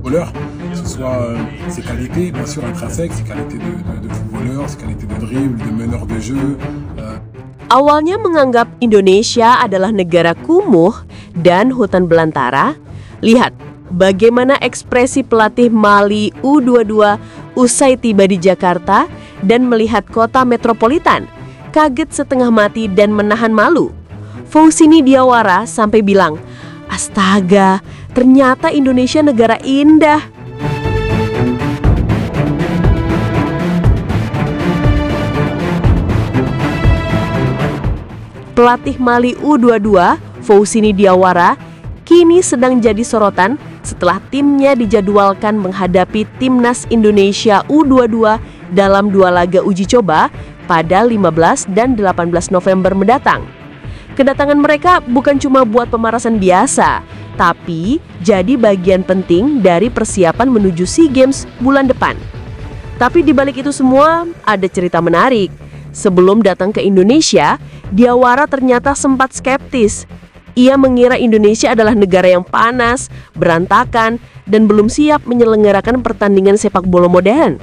footballeur, que ce soit ses qualités, bien sûr intrinsèques, ses qualités de footballeur, ses qualités de dribble, de meneur de jeu. Awalnya menganggap Indonesia adalah negara kumuh dan hutan belantara. Lihat bagaimana ekspresi pelatih Mali U22 usai tiba di Jakarta dan melihat kota metropolitan, kaget setengah mati dan menahan malu. Foussini Diawara sampai bilang, "Astaga, ternyata Indonesia negara indah." Pelatih Mali U22, Foussini Diawara, kini sedang jadi sorotan setelah timnya dijadwalkan menghadapi Timnas Indonesia U22 dalam 2 laga uji coba pada 15 dan 18 November mendatang. Kedatangan mereka bukan cuma buat pemanasan biasa, tapi jadi bagian penting dari persiapan menuju SEA Games bulan depan. Tapi di balik itu semua ada cerita menarik. Sebelum datang ke Indonesia, Diawara ternyata sempat skeptis. Ia mengira Indonesia adalah negara yang panas, berantakan, dan belum siap menyelenggarakan pertandingan sepak bola modern.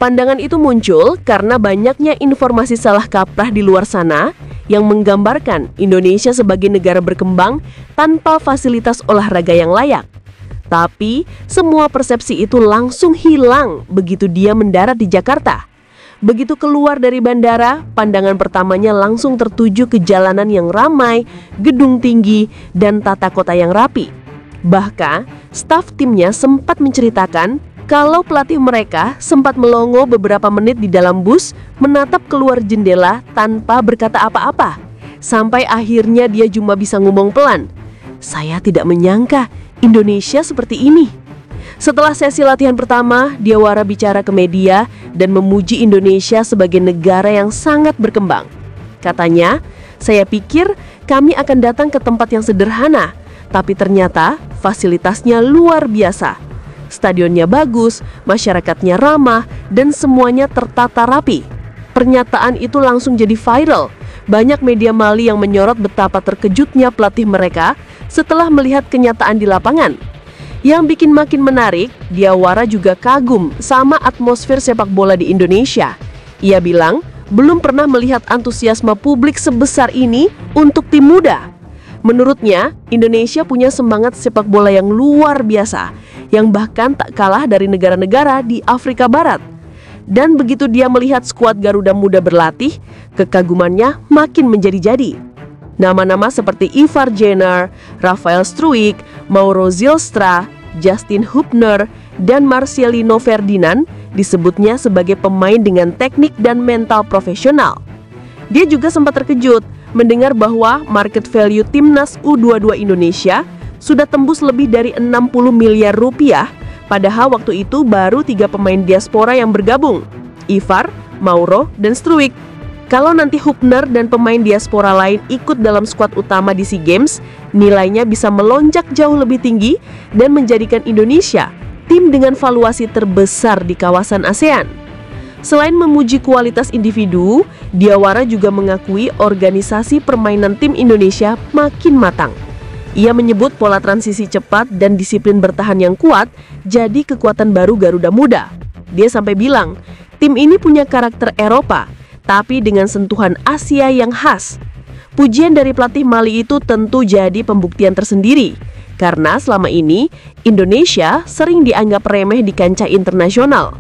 Pandangan itu muncul karena banyaknya informasi salah kaprah di luar sana yang menggambarkan Indonesia sebagai negara berkembang tanpa fasilitas olahraga yang layak. Tapi, semua persepsi itu langsung hilang begitu dia mendarat di Jakarta. Begitu keluar dari bandara, pandangan pertamanya langsung tertuju ke jalanan yang ramai, gedung tinggi, dan tata kota yang rapi. Bahkan, staf timnya sempat menceritakan kalau pelatih mereka sempat melongo beberapa menit di dalam bus menatap keluar jendela tanpa berkata apa-apa. Sampai akhirnya dia cuma bisa ngomong pelan, "Saya tidak menyangka Indonesia seperti ini." Setelah sesi latihan pertama, Diawara bicara ke media dan memuji Indonesia sebagai negara yang sangat berkembang. Katanya, "Saya pikir kami akan datang ke tempat yang sederhana, tapi ternyata fasilitasnya luar biasa. Stadionnya bagus, masyarakatnya ramah, dan semuanya tertata rapi." Pernyataan itu langsung jadi viral. Banyak media Mali yang menyorot betapa terkejutnya pelatih mereka setelah melihat kenyataan di lapangan. Yang bikin makin menarik, Diawara juga kagum sama atmosfer sepak bola di Indonesia. Ia bilang, belum pernah melihat antusiasme publik sebesar ini untuk tim muda. Menurutnya, Indonesia punya semangat sepak bola yang luar biasa, yang bahkan tak kalah dari negara-negara di Afrika Barat. Dan begitu dia melihat skuad Garuda Muda berlatih, kekagumannya makin menjadi-jadi. Nama-nama seperti Ivar Jenner, Rafael Struijk, Mauro Zylstra, Justin Hubner, dan Marcelino Ferdinand disebutnya sebagai pemain dengan teknik dan mental profesional. Dia juga sempat terkejut mendengar bahwa market value Timnas U22 Indonesia sudah tembus lebih dari 60 miliar rupiah, padahal waktu itu baru 3 pemain diaspora yang bergabung, Ivar, Mauro, dan Struijk. Kalau nanti Hubner dan pemain diaspora lain ikut dalam skuad utama di SEA Games, nilainya bisa melonjak jauh lebih tinggi dan menjadikan Indonesia tim dengan valuasi terbesar di kawasan ASEAN. Selain memuji kualitas individu, Diawara juga mengakui organisasi permainan tim Indonesia makin matang. Ia menyebut pola transisi cepat dan disiplin bertahan yang kuat jadi kekuatan baru Garuda Muda. Dia sampai bilang, tim ini punya karakter Eropa, tapi dengan sentuhan Asia yang khas. Pujian dari pelatih Mali itu tentu jadi pembuktian tersendiri, karena selama ini Indonesia sering dianggap remeh di kancah internasional.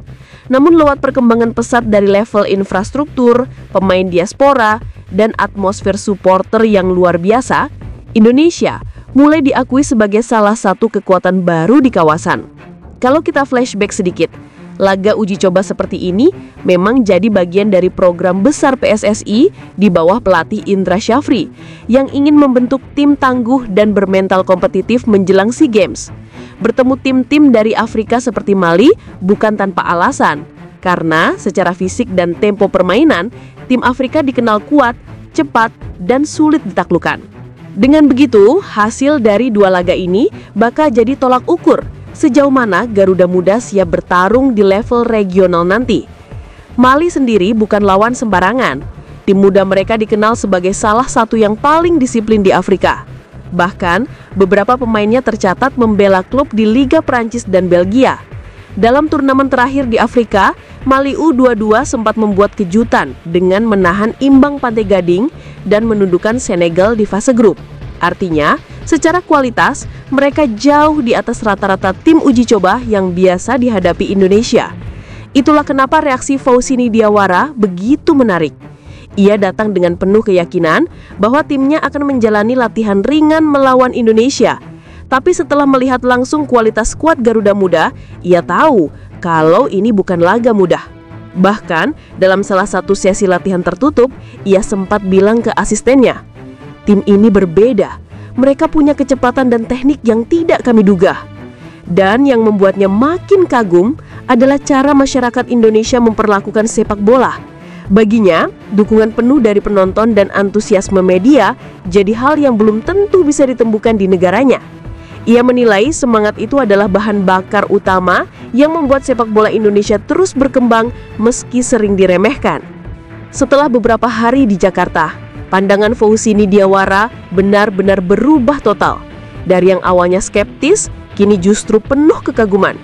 Namun lewat perkembangan pesat dari level infrastruktur, pemain diaspora, dan atmosfer supporter yang luar biasa, Indonesia mulai diakui sebagai salah satu kekuatan baru di kawasan. Kalau kita flashback sedikit, laga uji coba seperti ini memang jadi bagian dari program besar PSSI di bawah pelatih Indra Syafri yang ingin membentuk tim tangguh dan bermental kompetitif menjelang SEA Games. Bertemu tim-tim dari Afrika seperti Mali bukan tanpa alasan, karena secara fisik dan tempo permainan, tim Afrika dikenal kuat, cepat, dan sulit ditaklukkan. Dengan begitu, hasil dari 2 laga ini bakal jadi tolak ukur sejauh mana Garuda Muda siap bertarung di level regional nanti. Mali sendiri bukan lawan sembarangan. Tim muda mereka dikenal sebagai salah satu yang paling disiplin di Afrika. Bahkan, beberapa pemainnya tercatat membela klub di Liga Prancis dan Belgia. Dalam turnamen terakhir di Afrika, Mali U22 sempat membuat kejutan dengan menahan imbang Pantai Gading dan menundukkan Senegal di fase grup. Artinya, secara kualitas, mereka jauh di atas rata-rata tim uji coba yang biasa dihadapi Indonesia. Itulah kenapa reaksi Faustini Diawara begitu menarik. Ia datang dengan penuh keyakinan bahwa timnya akan menjalani latihan ringan melawan Indonesia. Tapi setelah melihat langsung kualitas skuad Garuda Muda, ia tahu kalau ini bukan laga mudah. Bahkan, dalam salah satu sesi latihan tertutup, ia sempat bilang ke asistennya, "Tim ini berbeda, mereka punya kecepatan dan teknik yang tidak kami duga." Dan yang membuatnya makin kagum adalah cara masyarakat Indonesia memperlakukan sepak bola. Baginya, dukungan penuh dari penonton dan antusiasme media jadi hal yang belum tentu bisa ditemukan di negaranya. Ia menilai semangat itu adalah bahan bakar utama yang membuat sepak bola Indonesia terus berkembang meski sering diremehkan. Setelah beberapa hari di Jakarta, pandangan Faustini Diawara benar-benar berubah total. Dari yang awalnya skeptis, kini justru penuh kekaguman.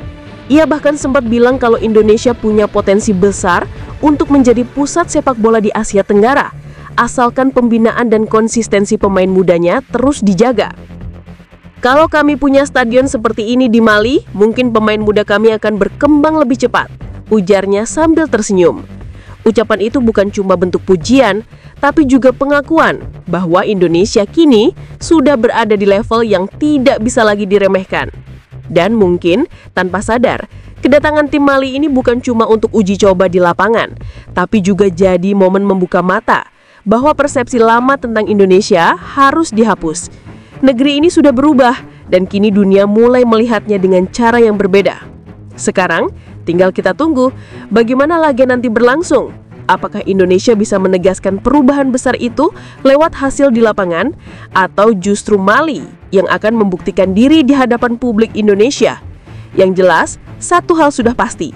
Ia bahkan sempat bilang kalau Indonesia punya potensi besar untuk menjadi pusat sepak bola di Asia Tenggara, asalkan pembinaan dan konsistensi pemain mudanya terus dijaga. "Kalau kami punya stadion seperti ini di Mali, mungkin pemain muda kami akan berkembang lebih cepat," ujarnya sambil tersenyum. Ucapan itu bukan cuma bentuk pujian, tapi juga pengakuan bahwa Indonesia kini sudah berada di level yang tidak bisa lagi diremehkan. Dan mungkin tanpa sadar, kedatangan tim Mali ini bukan cuma untuk uji coba di lapangan, tapi juga jadi momen membuka mata bahwa persepsi lama tentang Indonesia harus dihapus. Negeri ini sudah berubah dan kini dunia mulai melihatnya dengan cara yang berbeda. Sekarang, tinggal kita tunggu bagaimana laga nanti berlangsung. Apakah Indonesia bisa menegaskan perubahan besar itu lewat hasil di lapangan, atau justru Mali yang akan membuktikan diri di hadapan publik Indonesia? Yang jelas, satu hal sudah pasti.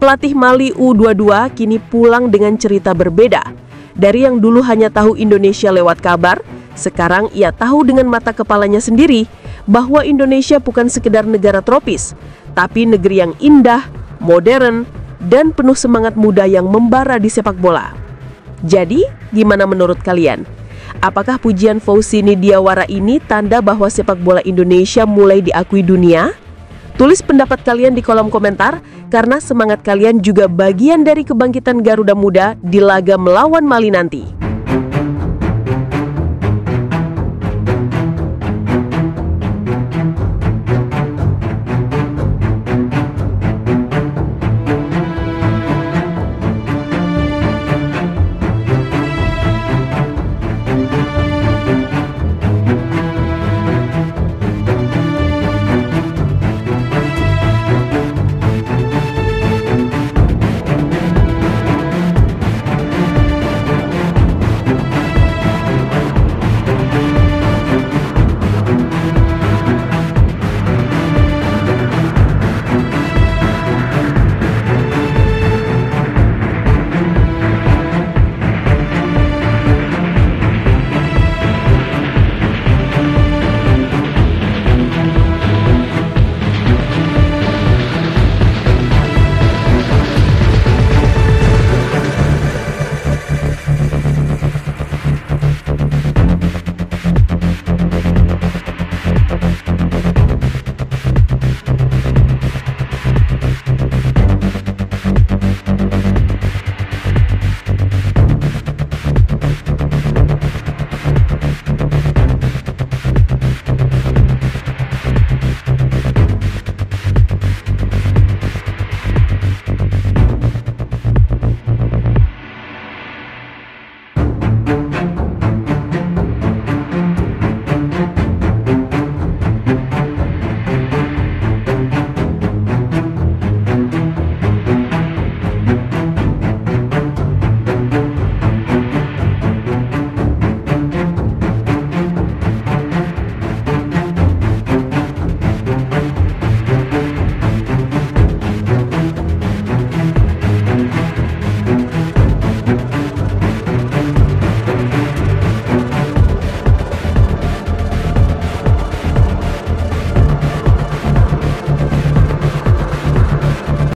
Pelatih Mali U22 kini pulang dengan cerita berbeda. Dari yang dulu hanya tahu Indonesia lewat kabar, sekarang ia tahu dengan mata kepalanya sendiri bahwa Indonesia bukan sekedar negara tropis, tapi negeri yang indah, modern, dan penuh semangat muda yang membara di sepak bola. Jadi, gimana menurut kalian? Apakah pujian Faustini Diawara ini tanda bahwa sepak bola Indonesia mulai diakui dunia? Tulis pendapat kalian di kolom komentar, karena semangat kalian juga bagian dari kebangkitan Garuda Muda di laga melawan Mali nanti.